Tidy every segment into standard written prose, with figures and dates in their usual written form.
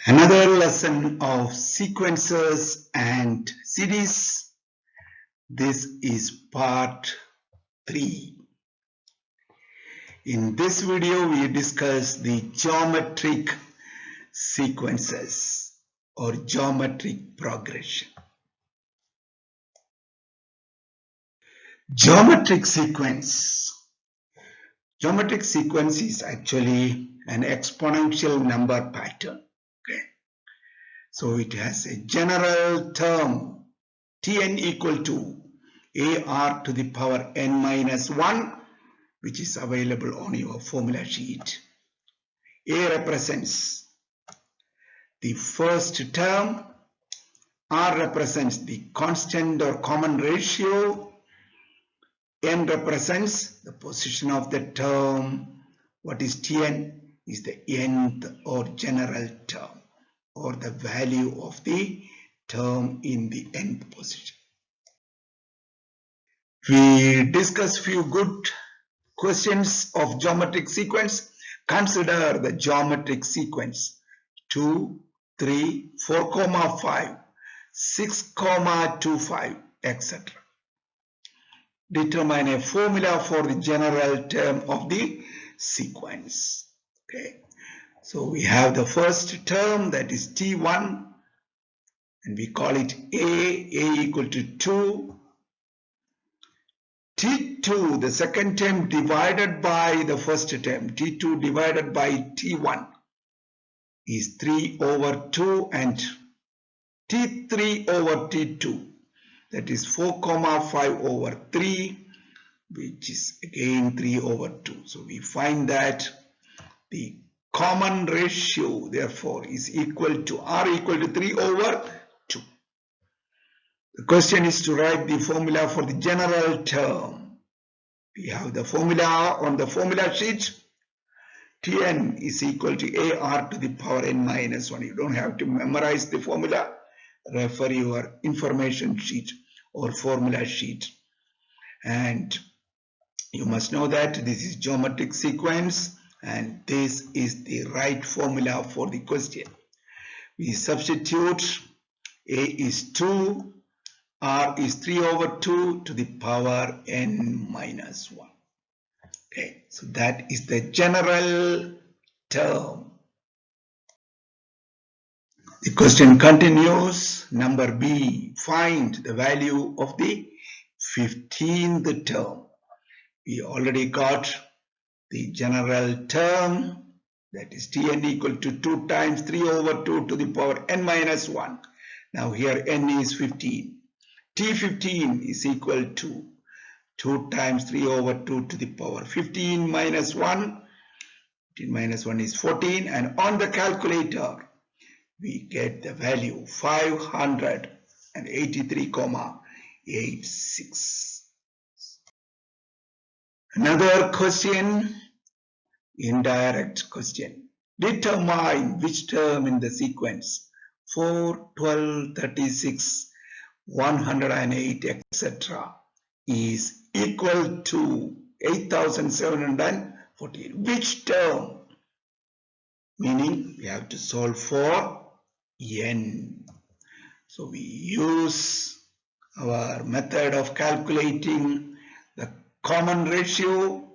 Another lesson of sequences and series. This is part 3. In this video, we discuss the geometric sequences or geometric progression. Geometric sequence. Geometric sequence is actually an exponential number pattern. Okay. So it has a general term Tn equal to ar to the power n minus 1, which is available on your formula sheet. A represents the first term, r represents the constant or common ratio, n represents the position of the term. What is Tn? Is the nth or general term, or the value of the term in the nth position. We discuss few good questions of geometric sequence. Consider the geometric sequence 2, 3, 4, 5, 6, 25, etc. Determine a formula for the general term of the sequence. Okay. So we have the first term, that is T1, and we call it A equal to 2. T2, the second term divided by the first term, T2 divided by T1 is 3 over 2, and T3 over T2, that is 4, 5 over 3, which is again 3 over 2. So we find that the common ratio therefore is equal to R equal to 3 over 2. The question is to write the formula for the general term. We have the formula on the formula sheet. Tn is equal to AR to the power n minus 1. You don't have to memorize the formula. Refer your information sheet or formula sheet. And you must know that this is geometric sequence and this is the right formula for the question. We substitute. A is 2. R is 3 over 2 to the power n minus 1. Okay, so that is the general term. The question continues. Number B, find the value of the 15th term. We already got the general term, that is Tn equal to 2 times 3 over 2 to the power n minus 1. Now here n is 15. T15 is equal to 2 times 3 over 2 to the power 15 minus 1. 15 minus 1 is 14, and on the calculator we get the value 583,86. Another question, indirect question. Determine which term in the sequence 4, 12, 36, 108, etc. is equal to 8,748. Which term? Meaning we have to solve for n. So we use our method of calculating the common ratio,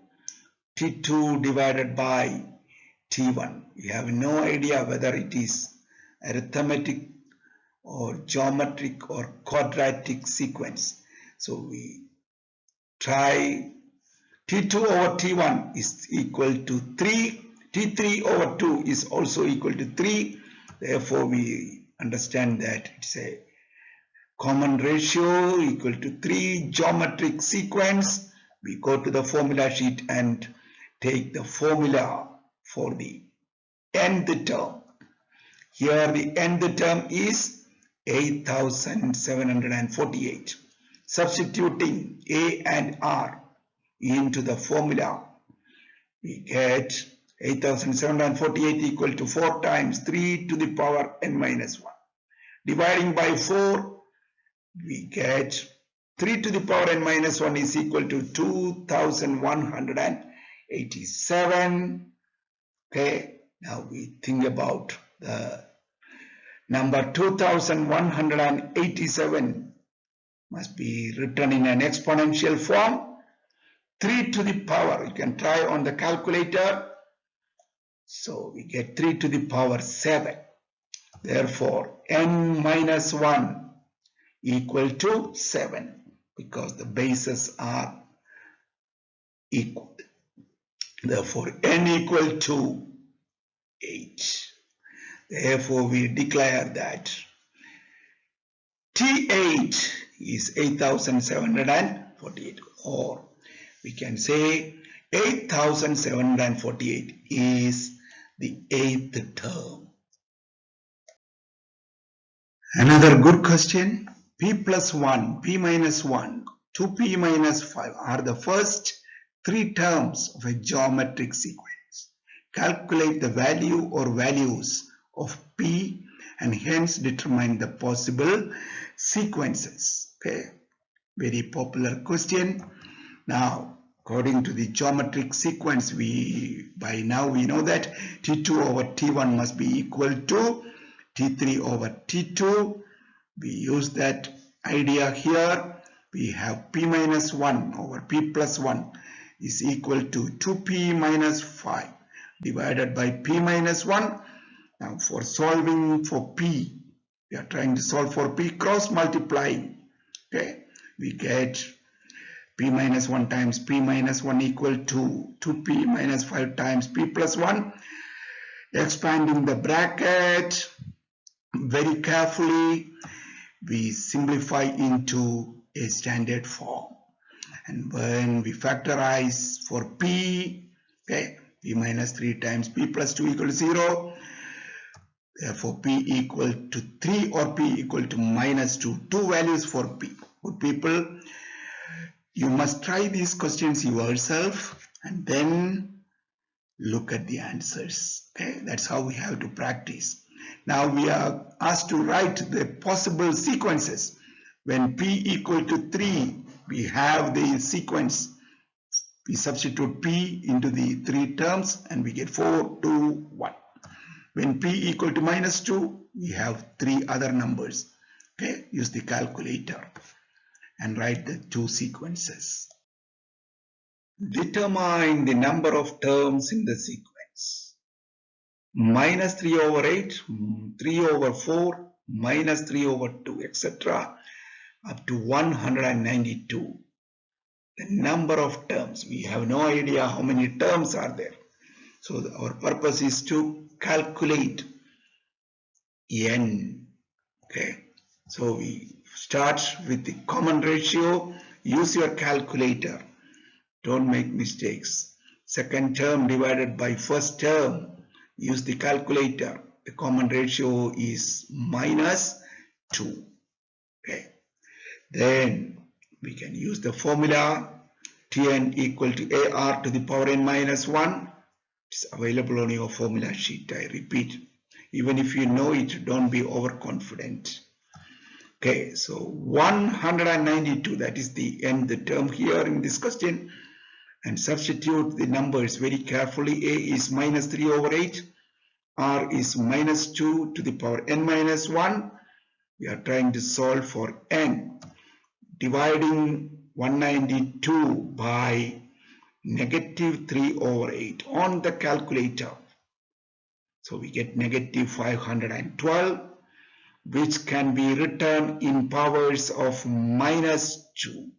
T2 divided by T1. We have no idea whether it is arithmetic or geometric or quadratic sequence. So we try. T2 over T1 is equal to 3. T3 over 2 is also equal to 3. Therefore, we understand that it's a common ratio equal to 3. Geometric sequence. We go to the formula sheet and take the formula for the nth term. Here the nth term is 8,748. Substituting A and R into the formula, we get 8,748 equal to 4 times 3 to the power n minus 1. Dividing by 4, we get 3 to the power n minus 1 is equal to 2,187. Okay, now we think about the Number 2187 must be written in an exponential form. 3 to the power, you can try on the calculator. So we get 3 to the power 7. Therefore, n minus 1 equal to 7 because the bases are equal. Therefore, n equal to 8. Therefore, we declare that T8 is 8748, or we can say 8748 is the 8th term. Another good question. P plus 1, P minus 1, 2P minus 5 are the first 3 terms of a geometric sequence. Calculate the value or values of P and hence determine the possible sequences. Okay, very popular question. Now, according to the geometric sequence, by now we know that T2 over T1 must be equal to T3 over T2. We use that idea here. We have P minus 1 over P plus 1 is equal to 2P minus 5 divided by P minus 1. Now for solving for P, we are trying to solve for P, cross multiplying. Okay, we get P minus 1 times P minus 1 equal to 2P minus 5 times P plus 1. Expanding the bracket very carefully, we simplify into a standard form. And when we factorize for P, okay, P minus 3 times P plus 2 equal to 0. Therefore, P equal to 3 or P equal to minus 2. Two values for P. Good people, you must try these questions yourself and then look at the answers. Okay, that's how we have to practice. Now we are asked to write the possible sequences. When P equal to 3, we have the sequence. We substitute P into the 3 terms and we get 4, 2, 1. When P equal to minus 2, we have 3 other numbers. Okay, use the calculator and write the 2 sequences. Determine the number of terms in the sequence. Minus 3 over 8, 3 over 4, minus 3 over 2, etc. up to 192. The number of terms. We have no idea how many terms are there. So our purpose is to calculate n. Okay. So we start with the common ratio. Use your calculator. Don't make mistakes. Second term divided by first term. Use the calculator. The common ratio is minus 2. Okay. Then we can use the formula Tn equal to AR to the power n minus 1. It's available on your formula sheet. I repeat, even if you know it, don't be overconfident. Okay, so 192, that is the nth term here in this question. And substitute the numbers very carefully. A is minus 3 over 8. R is minus 2 to the power n minus 1. We are trying to solve for n. Dividing 192 by negative 3 over 8 on the calculator. So we get negative 512, which can be written in powers of minus 2.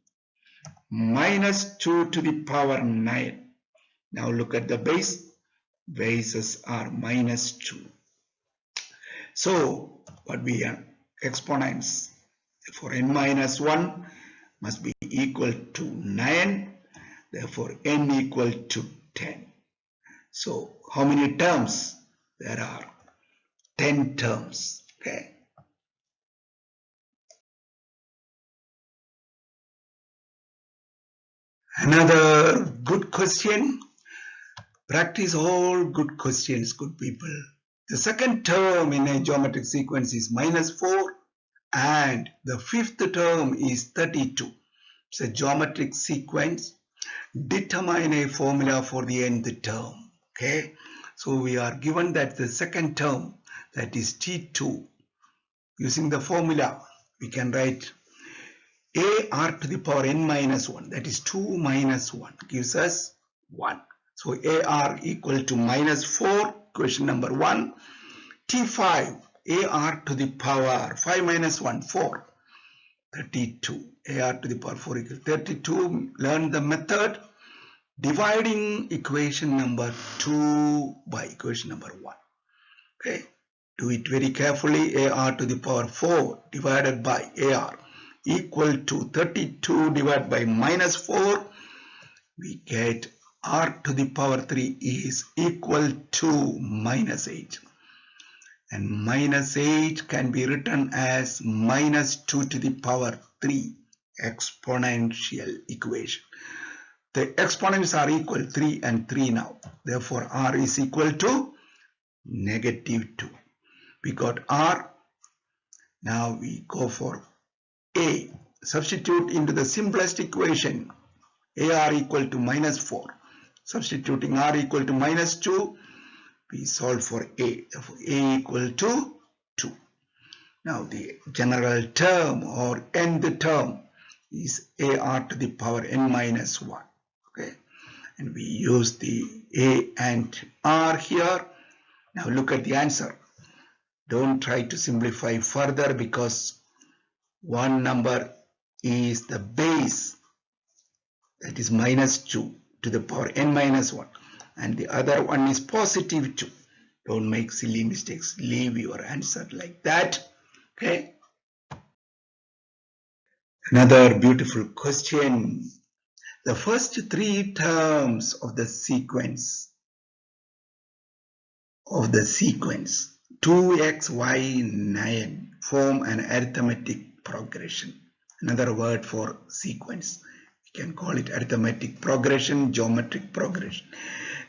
Minus 2 to the power 9. Now look at the base. Bases are minus 2. So what we are exponents for n minus 1 must be equal to 9. Therefore, n equal to 10. So, how many terms? There are 10 terms. Okay. Another good question. Practice all good questions, good people. The second term in a geometric sequence is minus 4 and the fifth term is 32. It's a geometric sequence. Determine a formula for the nth term. Okay, so we are given that the second term, that is T2, Using the formula, we can write AR to the power n minus 1, that is 2 minus 1 gives us 1. So AR equal to minus 4, equation number 1. T5, AR to the power 5 minus 1, 4, 32. AR to the power 4 equals 32. Learn the method. Dividing equation number 2 by equation number 1. Okay. Do it very carefully. AR to the power 4 divided by AR equal to 32 divided by minus 4. We get R to the power 3 is equal to minus 8. And minus 8 can be written as minus 2 to the power 3 exponential equation. The exponents are equal 3 and 3 now. Therefore, R is equal to negative 2. We got R. Now we go for A. Substitute into the simplest equation. AR equal to minus 4. Substituting R equal to minus 2. We solve for A. Therefore, A equal to 2. Now the general term or nth term is AR to the power n minus 1. Okay. And we use the A and R here. Now look at the answer. Don't try to simplify further because one number is the base, that is minus 2 to the power n minus 1, and the other one is positive 2. Don't make silly mistakes. Leave your answer like that. Okay. Another beautiful question. The first 3 terms of the sequence 2x, y, 9 form an arithmetic progression. Another word for sequence. We can call it arithmetic progression, geometric progression.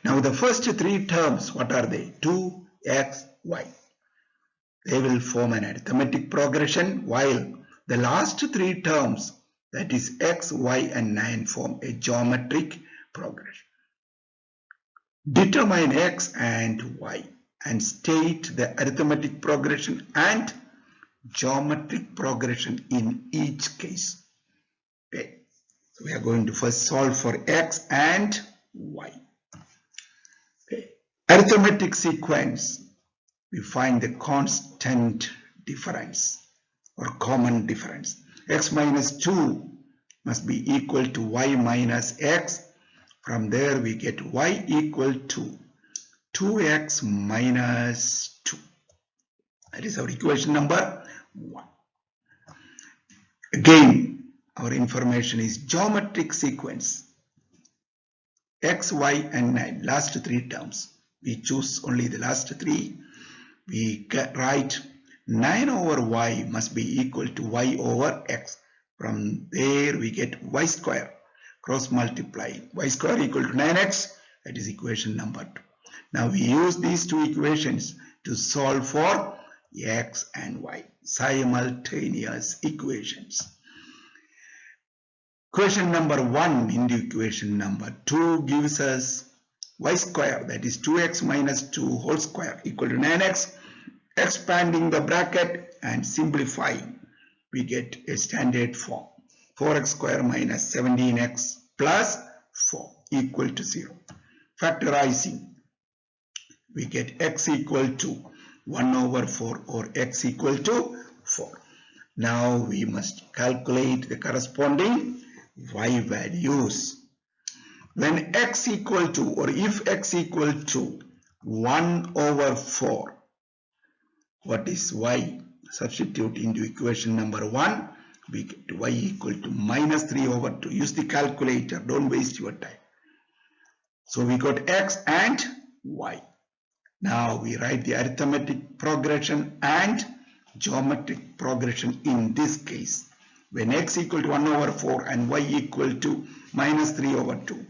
Now the first 3 terms, what are they? 2x, y. They will form an arithmetic progression, while the last 3 terms, that is x, y and 9, form a geometric progression. Determine x and y and state the arithmetic progression and geometric progression in each case. Okay. So we are going to first solve for x and y. Okay. Arithmetic sequence, we find the constant difference or common difference. X minus 2 must be equal to y minus x. From there we get y equal to 2x minus 2. That is our equation number 1. Again, our information is geometric sequence. X, y and 9, last 3 terms. We choose only the last 3. We write 9 over y must be equal to y over x. From there we get y square. Cross multiply. Y square equal to 9x. That is equation number 2. Now we use these 2 equations to solve for x and y. Simultaneous equations. Equation number 1 into equation number 2 gives us y square, that is 2x minus 2 whole square equal to 9x. Expanding the bracket and simplifying, we get a standard form. 4x square minus 17x plus 4 equal to 0. Factorizing, we get x equal to 1 over 4 or x equal to 4. Now we must calculate the corresponding y values. When x equal to, or if x equal to 1 over 4, what is y? Substitute into equation number 1. We get y equal to minus 3 over 2. Use the calculator. Don't waste your time. So we got x and y. Now we write the arithmetic progression and geometric progression in this case. When x equal to 1 over 4 and y equal to minus 3 over 2.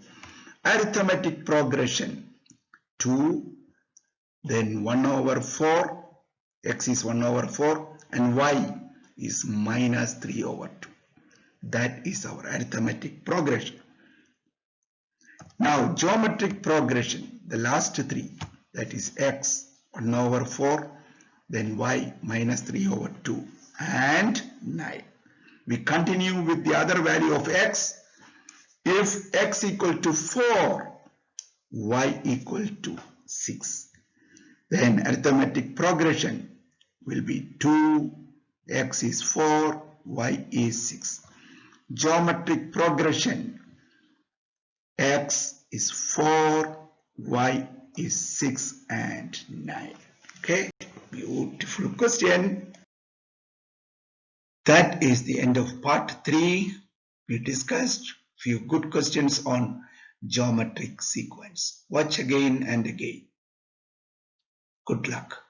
Arithmetic progression 2, then 1 over 4, x is 1 over 4 and y is minus 3 over 2. That is our arithmetic progression. Now geometric progression, the last 3, that is x 1 over 4, then y minus 3 over 2 and 9. We continue with the other value of x. If x equal to 4, y equal to 6. Then arithmetic progression will be 2, x is 4, y is 6. Geometric progression, x is 4, y is 6 and 9. Okay, beautiful question. That is the end of part 3. We discussed few good questions on geometric sequence. Watch again and again. Good luck.